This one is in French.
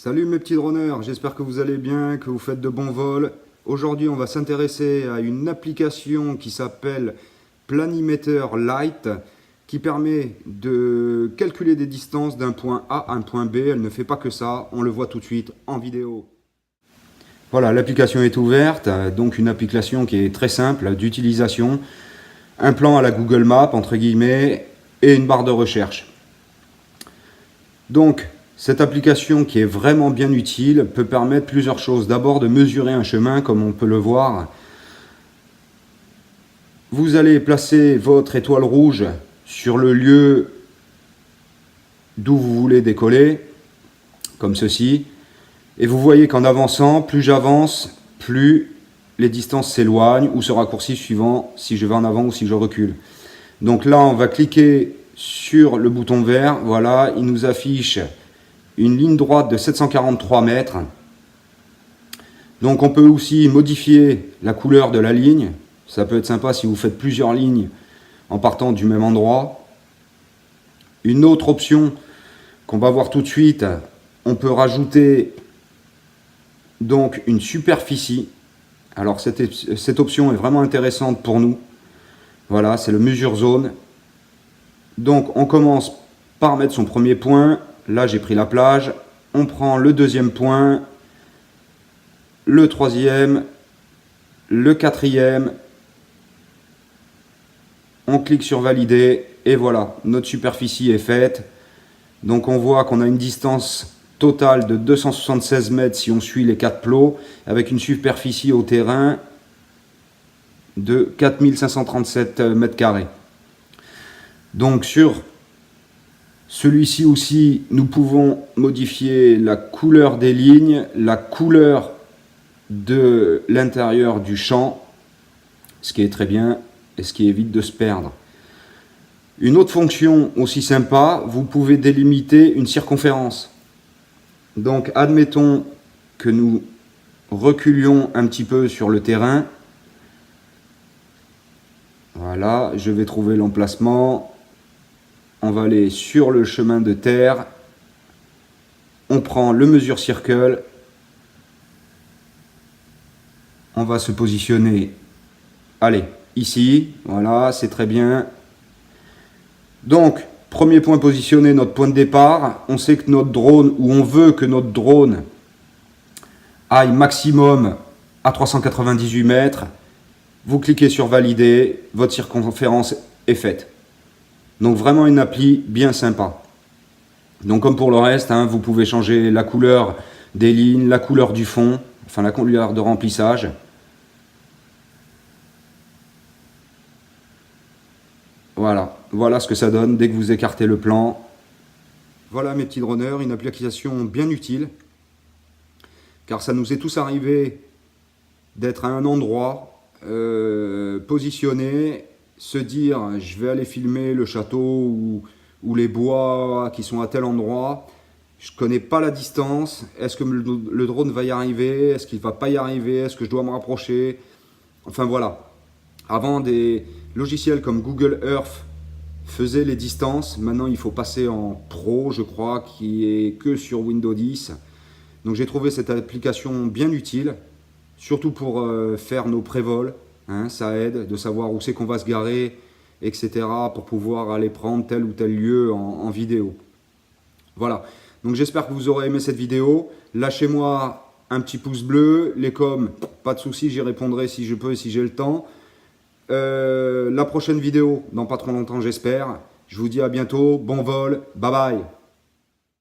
Salut mes petits droneurs, j'espère que vous allez bien, que vous faites de bons vols. Aujourd'hui on va s'intéresser à une application qui s'appelle Planimeter Lite qui permet de calculer des distances d'un point A à un point B. Elle ne fait pas que ça, on le voit tout de suite en vidéo. Voilà, l'application est ouverte, donc une application qui est très simple d'utilisation. Un plan à la Google Maps entre guillemets et une barre de recherche. Donc cette application qui est vraiment bien utile peut permettre plusieurs choses. D'abord de mesurer un chemin comme on peut le voir. Vous allez placer votre étoile rouge sur le lieu d'où vous voulez décoller, comme ceci. Et vous voyez qu'en avançant, plus j'avance, plus les distances s'éloignent ou se raccourcissent suivant si je vais en avant ou si je recule. Donc là, on va cliquer sur le bouton vert. Voilà, il nous affiche une ligne droite de 743 mètres. Donc on peut aussi modifier la couleur de la ligne. Ça peut être sympa si vous faites plusieurs lignes en partant du même endroit. Une autre option qu'on va voir tout de suite, on peut rajouter donc une superficie. Alors cette option est vraiment intéressante pour nous. Voilà, c'est le mesure zone. Donc on commence par mettre son premier point. Là j'ai pris la plage. On prend le deuxième point, le troisième, le quatrième. On clique sur valider et voilà, notre superficie est faite. Donc on voit qu'on a une distance totale de 276 mètres si on suit les 4 plots, avec une superficie au terrain de 4537 mètres carrés. Donc sur celui-ci aussi, nous pouvons modifier la couleur des lignes, la couleur de l'intérieur du champ, ce qui est très bien et ce qui évite de se perdre. Une autre fonction aussi sympa, vous pouvez délimiter une circonférence. Donc admettons que nous reculions un petit peu sur le terrain. Voilà, je vais trouver l'emplacement. On va aller sur le chemin de terre. On prend le mesure circle. On va se positionner. Allez, ici. Voilà, c'est très bien. Donc, premier point positionné, notre point de départ. On sait que notre drone, ou on veut que notre drone aille maximum à 398 mètres. Vous cliquez sur valider, votre circonférence est faite. Donc vraiment une appli bien sympa. Donc comme pour le reste, vous pouvez changer la couleur des lignes, la couleur du fond, enfin la couleur de remplissage. Voilà ce que ça donne dès que vous écartez le plan. Voilà mes petits droneurs, une application bien utile. Car ça nous est tous arrivé d'être à un endroit, positionné, se dire je vais aller filmer le château ou les bois qui sont à tel endroit. Je ne connais pas la distance. Est-ce que le drone va y arriver? Est-ce qu'il ne va pas y arriver? Est-ce que je dois me rapprocher? Enfin voilà. Avant, des logiciels comme Google Earth faisaient les distances. Maintenant, il faut passer en Pro, je crois, qui est que sur Windows 10. Donc j'ai trouvé cette application bien utile, surtout pour faire nos prévols. Ça aide de savoir où c'est qu'on va se garer, etc. pour pouvoir aller prendre tel ou tel lieu en vidéo. Voilà. Donc j'espère que vous aurez aimé cette vidéo. Lâchez-moi un petit pouce bleu. Les coms, pas de souci, j'y répondrai si je peux et si j'ai le temps. La prochaine vidéo, dans pas trop longtemps j'espère. Je vous dis à bientôt. Bon vol. Bye bye.